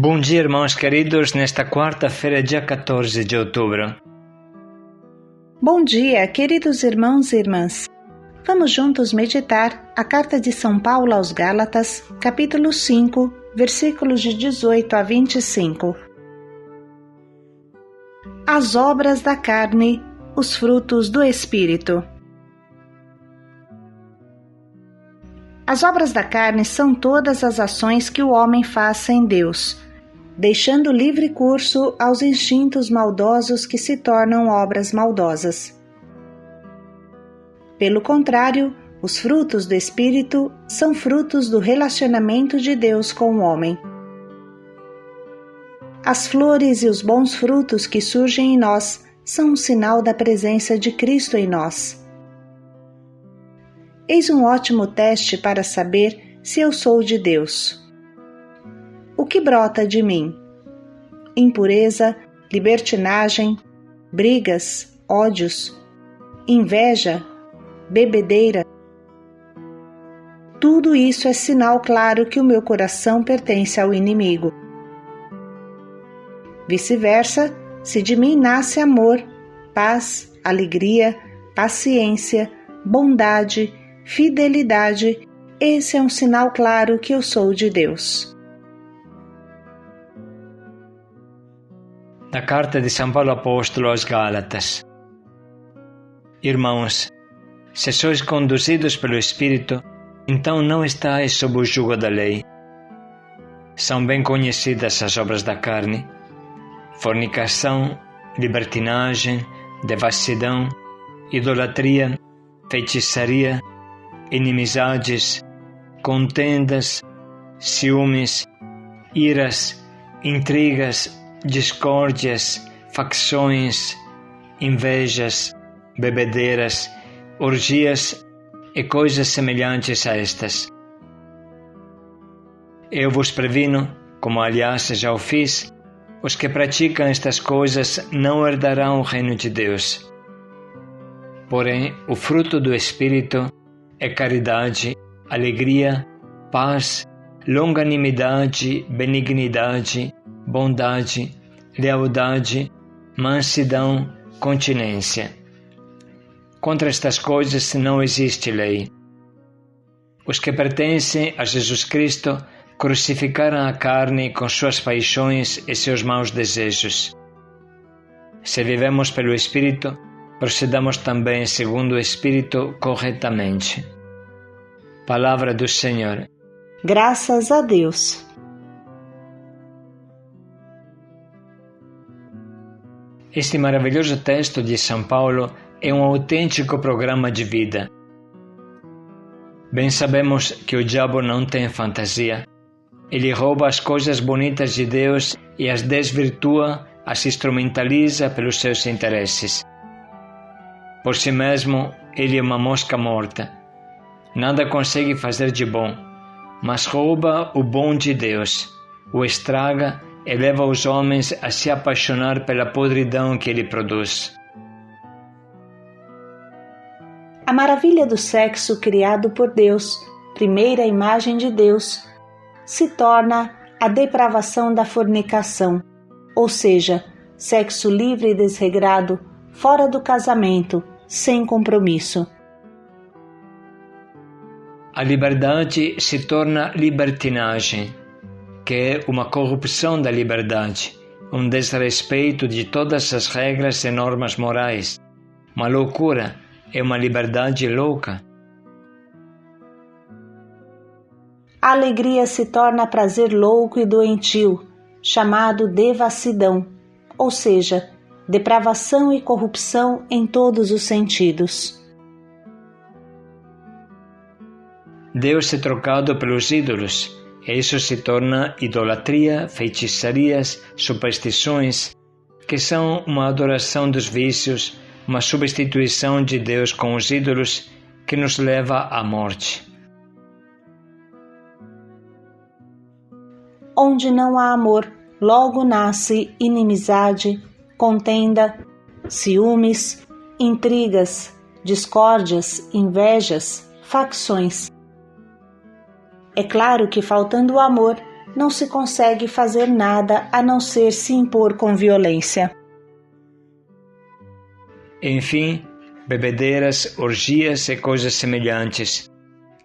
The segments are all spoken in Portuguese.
Bom dia, irmãos queridos, nesta quarta-feira, dia 14 de outubro. Bom dia, queridos irmãos e irmãs. Vamos juntos meditar a carta de São Paulo aos Gálatas, capítulo 5, versículos de 18 a 25. As obras da carne, os frutos do Espírito. As obras da carne são todas as ações que o homem faz sem Deus, deixando livre curso aos instintos maldosos que se tornam obras maldosas. Pelo contrário, os frutos do Espírito são frutos do relacionamento de Deus com o homem. As flores e os bons frutos que surgem em nós são um sinal da presença de Cristo em nós. Eis um ótimo teste para saber se eu sou de Deus. O que brota de mim? Impureza, libertinagem, brigas, ódios, inveja, bebedeira. Tudo isso é sinal claro que o meu coração pertence ao inimigo. Vice-versa, se de mim nasce amor, paz, alegria, paciência, bondade, fidelidade, esse é um sinal claro que eu sou de Deus. Da carta de São Paulo Apóstolo aos Gálatas. Irmãos, se sois conduzidos pelo Espírito, então não estáis sob o jugo da lei. São bem conhecidas as obras da carne: fornicação, libertinagem, devassidão, idolatria, feitiçaria, inimizades, contendas, ciúmes, iras, intrigas, discórdias, facções, invejas, bebedeiras, orgias e coisas semelhantes a estas. Eu vos previno, como aliás já o fiz, os que praticam estas coisas não herdarão o reino de Deus. Porém, o fruto do Espírito é caridade, alegria, paz, longanimidade, benignidade, bondade, lealdade, mansidão, continência. Contra estas coisas não existe lei. Os que pertencem a Jesus Cristo crucificaram a carne com suas paixões e seus maus desejos. Se vivemos pelo Espírito, procedamos também segundo o Espírito corretamente. Palavra do Senhor. Graças a Deus. Este maravilhoso texto de São Paulo é um autêntico programa de vida. Bem sabemos que o diabo não tem fantasia. Ele rouba as coisas bonitas de Deus e as desvirtua, as instrumentaliza pelos seus interesses. Por si mesmo, ele é uma mosca morta. Nada consegue fazer de bom, mas rouba o bom de Deus, o estraga e leva os homens a se apaixonar pela podridão que ele produz. A maravilha do sexo criado por Deus, primeira imagem de Deus, se torna a depravação da fornicação, ou seja, sexo livre e desregrado, fora do casamento, sem compromisso. A liberdade se torna libertinagem, que é uma corrupção da liberdade, um desrespeito de todas as regras e normas morais, uma loucura, é uma liberdade louca. A alegria se torna prazer louco e doentio, chamado devassidão, ou seja, depravação e corrupção em todos os sentidos. Deus é trocado pelos ídolos, e isso se torna idolatria, feitiçarias, superstições, que são uma adoração dos vícios, uma substituição de Deus com os ídolos que nos leva à morte. Onde não há amor, logo nasce inimizade, contenda, ciúmes, intrigas, discórdias, invejas, facções. É claro que, faltando o amor, não se consegue fazer nada a não ser se impor com violência. Enfim, bebedeiras, orgias e coisas semelhantes,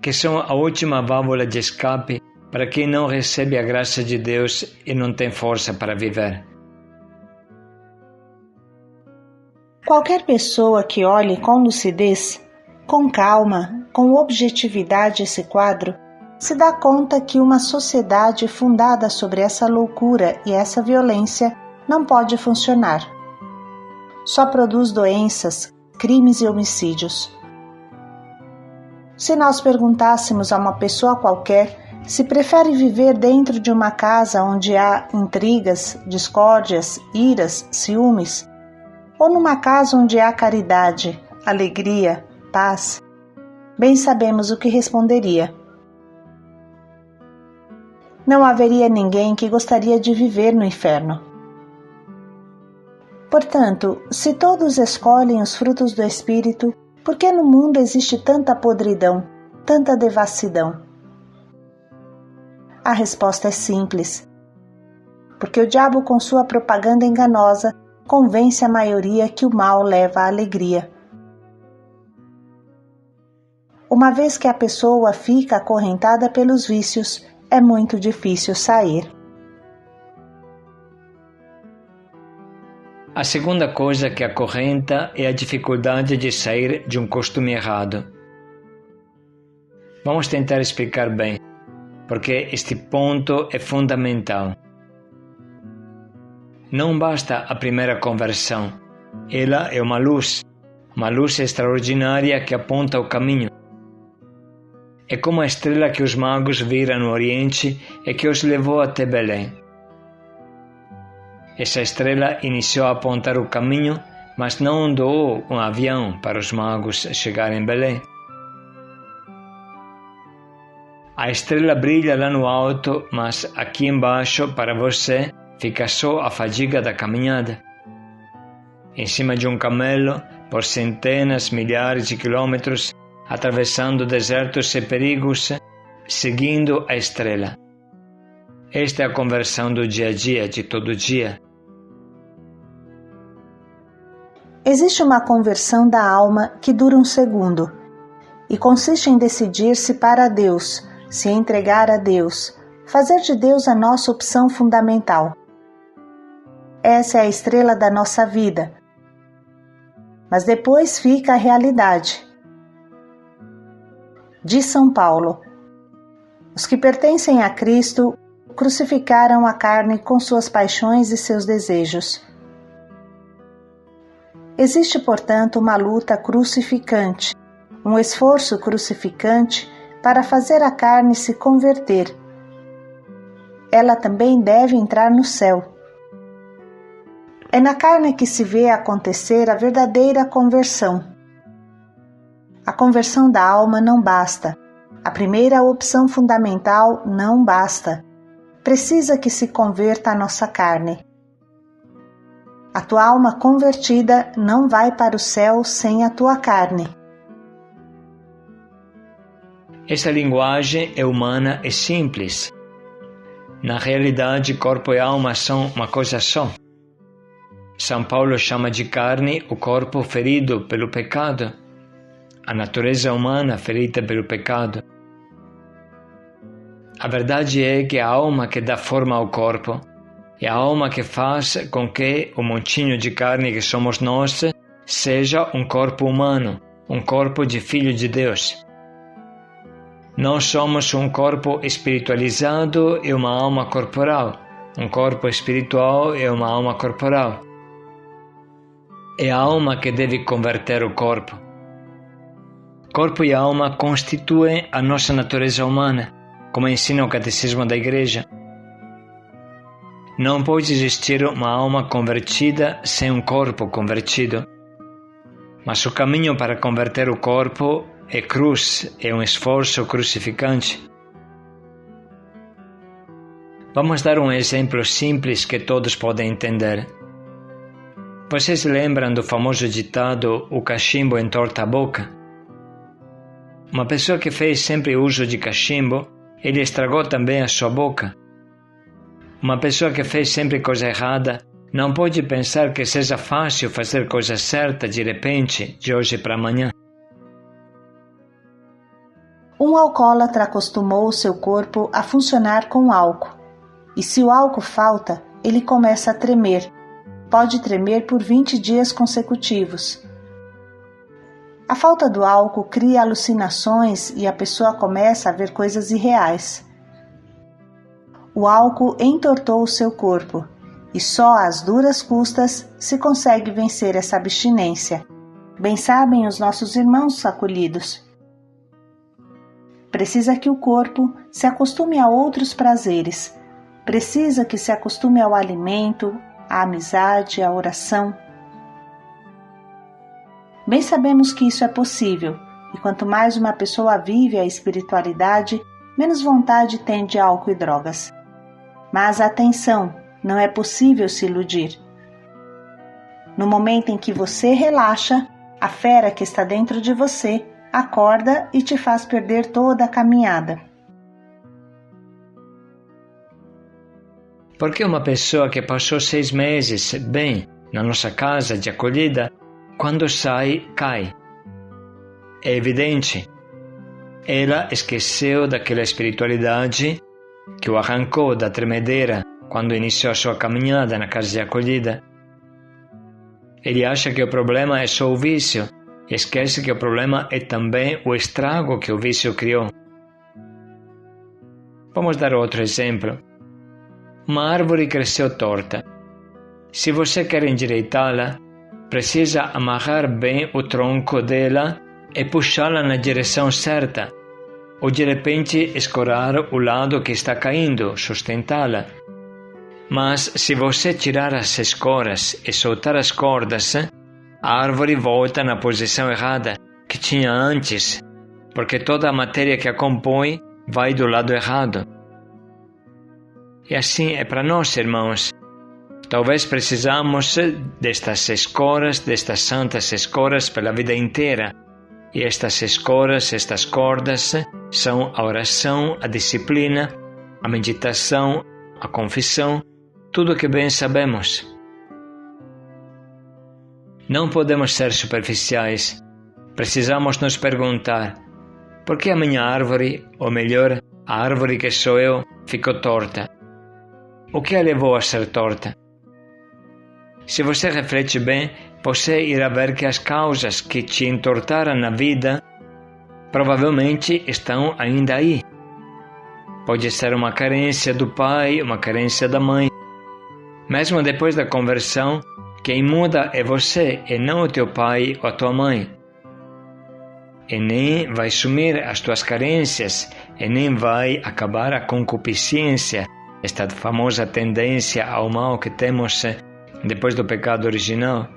que são a última válvula de escape para quem não recebe a graça de Deus e não tem força para viver. Qualquer pessoa que olhe com lucidez, com calma, com objetividade esse quadro, se dá conta que uma sociedade fundada sobre essa loucura e essa violência não pode funcionar. Só produz doenças, crimes e homicídios. Se nós perguntássemos a uma pessoa qualquer se prefere viver dentro de uma casa onde há intrigas, discórdias, iras, ciúmes, ou numa casa onde há caridade, alegria, paz, bem sabemos o que responderia. Não haveria ninguém que gostaria de viver no inferno. Portanto, se todos escolhem os frutos do Espírito, por que no mundo existe tanta podridão, tanta devassidão? A resposta é simples. Porque o diabo, com sua propaganda enganosa, convence a maioria que o mal leva à alegria. Uma vez que a pessoa fica acorrentada pelos vícios, é muito difícil sair. A segunda coisa que acorrenta é a dificuldade de sair de um costume errado. Vamos tentar explicar bem, porque este ponto é fundamental. Não basta a primeira conversão. Ela é uma luz extraordinária que aponta o caminho. É como a estrela que os magos viram no Oriente e que os levou até Belém. Essa estrela iniciou a apontar o caminho, mas não doou um avião para os magos chegarem em Belém. A estrela brilha lá no alto, mas aqui embaixo, para você, fica só a fadiga da caminhada. Em cima de um camelo, por centenas, milhares de quilômetros, atravessando desertos e perigos, seguindo a estrela. Esta é a conversão do dia a dia, de todo dia. Existe uma conversão da alma que dura um segundo e consiste em decidir-se para Deus, se entregar a Deus, fazer de Deus a nossa opção fundamental. Essa é a estrela da nossa vida. Mas depois fica a realidade. Diz São Paulo: os que pertencem a Cristo crucificaram a carne com suas paixões e seus desejos. Existe, portanto, uma luta crucificante, um esforço crucificante para fazer a carne se converter. Ela também deve entrar no céu. É na carne que se vê acontecer a verdadeira conversão. A conversão da alma não basta. A primeira opção fundamental não basta. Precisa que se converta a nossa carne. A tua alma convertida não vai para o céu sem a tua carne. Essa linguagem é humana e simples. Na realidade, corpo e alma são uma coisa só. São Paulo chama de carne o corpo ferido pelo pecado, a natureza humana ferida pelo pecado. A verdade é que é a alma que dá forma ao corpo, é a alma que faz com que o montinho de carne que somos nós seja um corpo humano, um corpo de filho de Deus. Nós somos um corpo espiritualizado e uma alma corporal, um corpo espiritual e uma alma corporal. É a alma que deve converter o corpo. Corpo e alma constituem a nossa natureza humana, como ensina o Catecismo da Igreja. Não pode existir uma alma convertida sem um corpo convertido. Mas o caminho para converter o corpo é cruz, é um esforço crucificante. Vamos dar um exemplo simples que todos podem entender. Vocês lembram do famoso ditado "o cachimbo entorta a boca"? Uma pessoa que fez sempre uso de cachimbo, ele estragou também a sua boca. Uma pessoa que fez sempre coisa errada não pode pensar que seja fácil fazer coisa certa de repente, de hoje para amanhã. Um alcoólatra acostumou o seu corpo a funcionar com álcool. E se o álcool falta, ele começa a tremer. Pode tremer por 20 dias consecutivos. A falta do álcool cria alucinações e a pessoa começa a ver coisas irreais. O álcool entortou o seu corpo e só às duras custas se consegue vencer essa abstinência. Bem sabem os nossos irmãos acolhidos. Precisa que o corpo se acostume a outros prazeres. Precisa que se acostume ao alimento, à amizade, à oração. Bem sabemos que isso é possível, e quanto mais uma pessoa vive a espiritualidade, menos vontade tem de álcool e drogas. Mas atenção, não é possível se iludir. No momento em que você relaxa, a fera que está dentro de você acorda e te faz perder toda a caminhada. Porque uma pessoa que passou 6 meses bem na nossa casa de acolhida, quando sai, cai. É evidente. Ela esqueceu daquela espiritualidade que o arrancou da tremedeira quando iniciou a sua caminhada na casa de acolhida. Ele acha que o problema é só o vício e esquece que o problema é também o estrago que o vício criou. Vamos dar outro exemplo. Uma árvore cresceu torta. Se você quer endireitá-la, precisa amarrar bem o tronco dela e puxá-la na direção certa, ou de repente escorar o lado que está caindo, sustentá-la. Mas se você tirar as escoras e soltar as cordas, a árvore volta na posição errada que tinha antes, porque toda a matéria que a compõe vai do lado errado. E assim é para nós, irmãos. Talvez precisamos destas escoras, destas santas escoras pela vida inteira. E estas escoras, estas cordas, são a oração, a disciplina, a meditação, a confissão, tudo que bem sabemos. Não podemos ser superficiais. Precisamos nos perguntar: por que a minha árvore, ou melhor, a árvore que sou eu, ficou torta? O que a levou a ser torta? Se você reflete bem, você irá ver que as causas que te entortaram na vida provavelmente estão ainda aí. Pode ser uma carência do pai, uma carência da mãe. Mesmo depois da conversão, quem muda é você e não o teu pai ou a tua mãe. E nem vai sumir as tuas carências, e nem vai acabar a concupiscência, esta famosa tendência ao mal que temos depois do pecado original.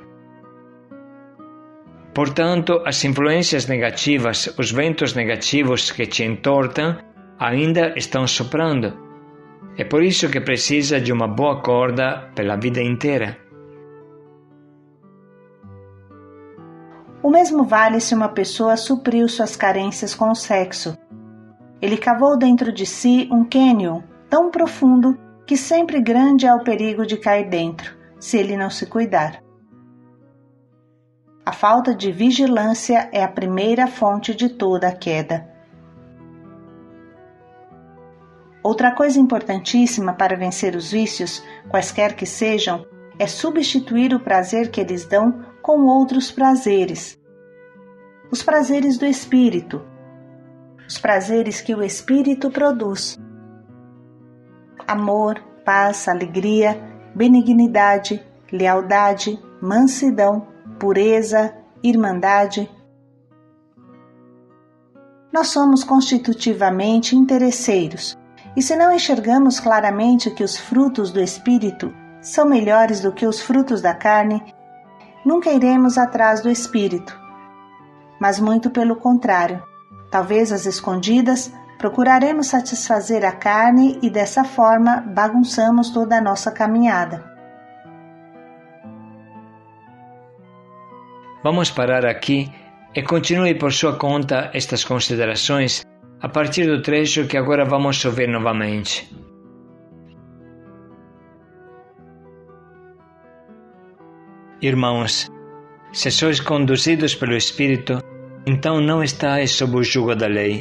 Portanto, as influências negativas, os ventos negativos que te entortam, ainda estão soprando. É por isso que precisa de uma boa corda pela vida inteira. O mesmo vale se uma pessoa supriu suas carências com o sexo. Ele cavou dentro de si um cânion tão profundo que sempre grande é o perigo de cair dentro, se ele não se cuidar. A falta de vigilância é a primeira fonte de toda a queda. Outra coisa importantíssima para vencer os vícios, quaisquer que sejam, é substituir o prazer que eles dão com outros prazeres. Os prazeres do espírito, os prazeres que o espírito produz. Amor, paz, alegria, benignidade, lealdade, mansidão, pureza, irmandade. Nós somos constitutivamente interesseiros, e se não enxergamos claramente que os frutos do Espírito são melhores do que os frutos da carne, nunca iremos atrás do Espírito. Mas muito pelo contrário, talvez às escondidas, procuraremos satisfazer a carne e dessa forma bagunçamos toda a nossa caminhada. Vamos parar aqui e continue por sua conta estas considerações a partir do trecho que agora vamos ouvir novamente. Irmãos, se sois conduzidos pelo Espírito, então não estáis sob o jugo da lei.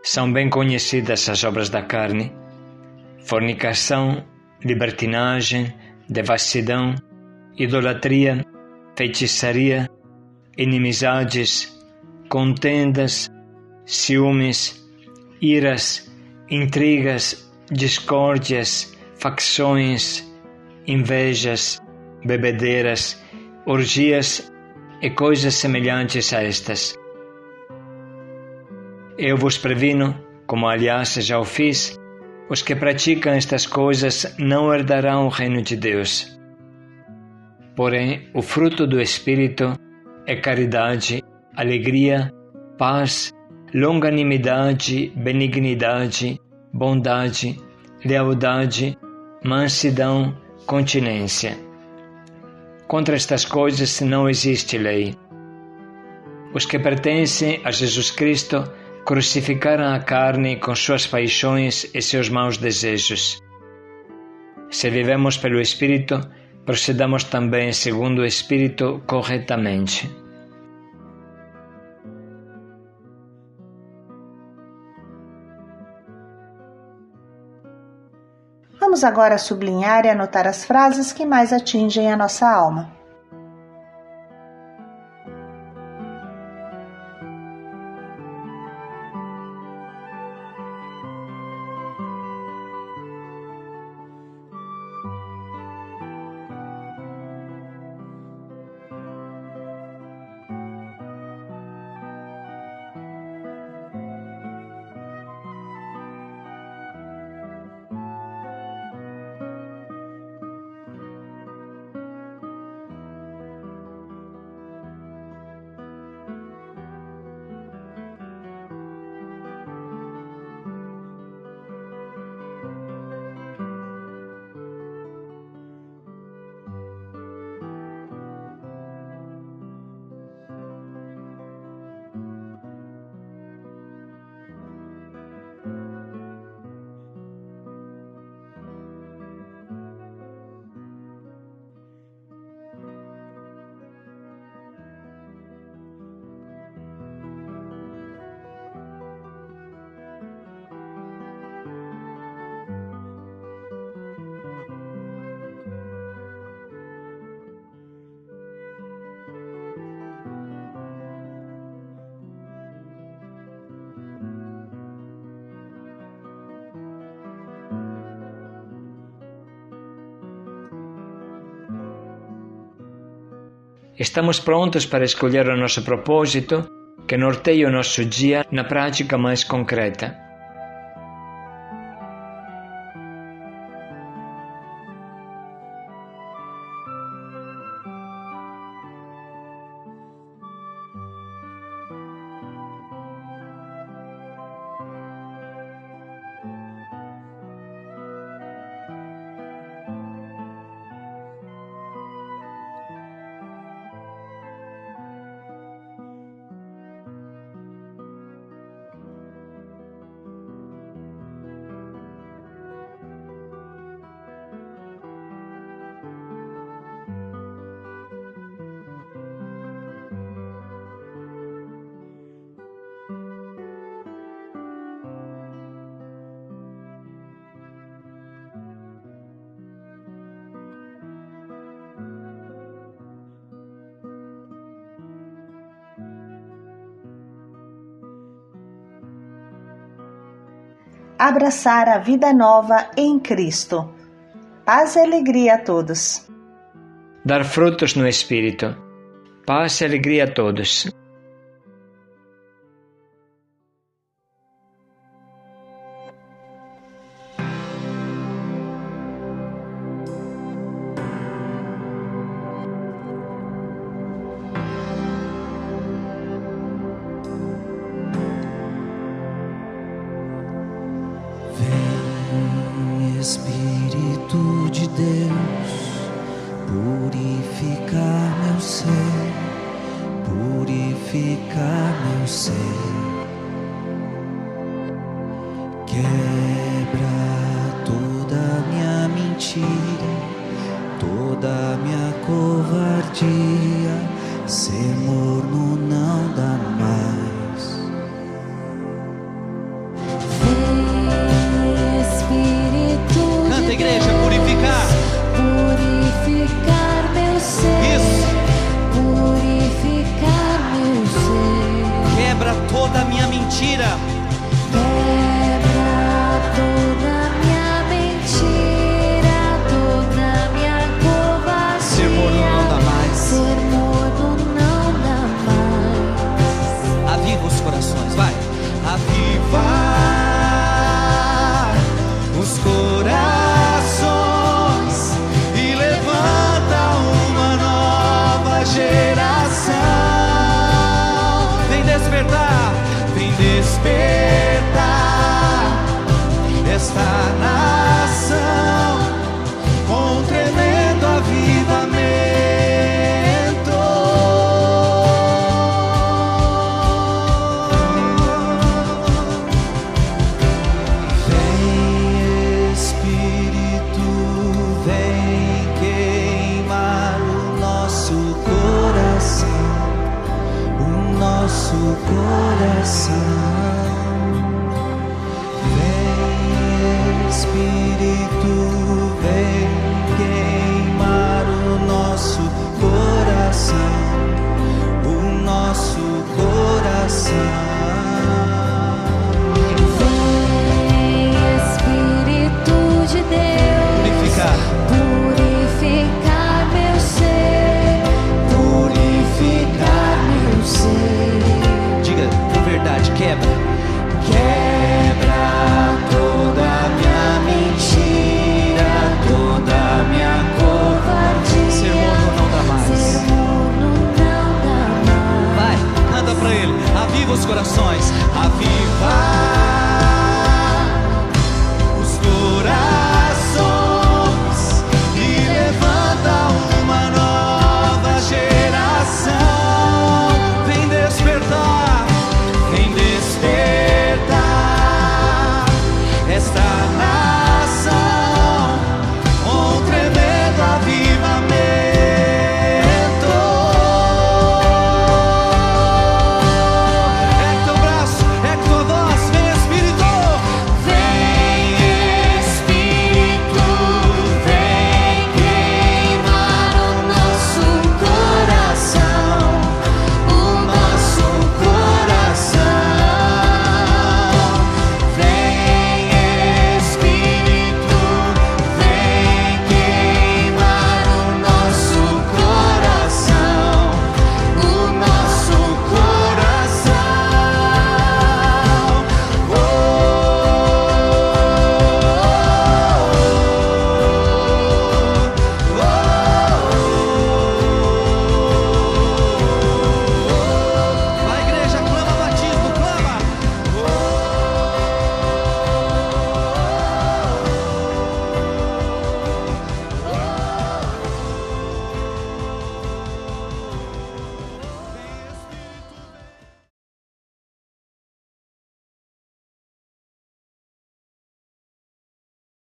São bem conhecidas as obras da carne: fornicação, libertinagem, devassidão, idolatria, feitiçaria, inimizades, contendas, ciúmes, iras, intrigas, discórdias, facções, invejas, bebedeiras, orgias e coisas semelhantes a estas. Eu vos previno, como aliás já o fiz, os que praticam estas coisas não herdarão o reino de Deus. Porém, o fruto do Espírito é caridade, alegria, paz, longanimidade, benignidade, bondade, lealdade, mansidão, continência. Contra estas coisas não existe lei. Os que pertencem a Jesus Cristo crucificaram a carne com suas paixões e seus maus desejos. Se vivemos pelo Espírito, procedamos também segundo o Espírito corretamente. Vamos agora sublinhar e anotar as frases que mais atingem a nossa alma. Estamos prontos para escolher o nosso propósito, que norteia o nosso dia na prática mais concreta. Abraçar a vida nova em Cristo. Paz e alegria a todos. Dar frutos no Espírito. Paz e alegria a todos. Espírito de Deus, purificar meu ser, purificar meu ser. Quebra toda minha mentira, toda toda minha covardia, ser morno não dá mais. Vem, Espírito Canta, de igreja, Deus, purificar. purificar meu ser. Isso. Purificar meu ser. Quebra toda a minha mentira. Quebra toda minha mentira, toda minha covardia. Ser morno não dá mais. Ser morno não dá mais. Aviva os corações, vai. Aviva os corações e levanta uma nova geração. Vem despertar, vem despertar esta nação com tremendo avivamento. Vem, Espírito, vem queimar o nosso coração, o nosso coração.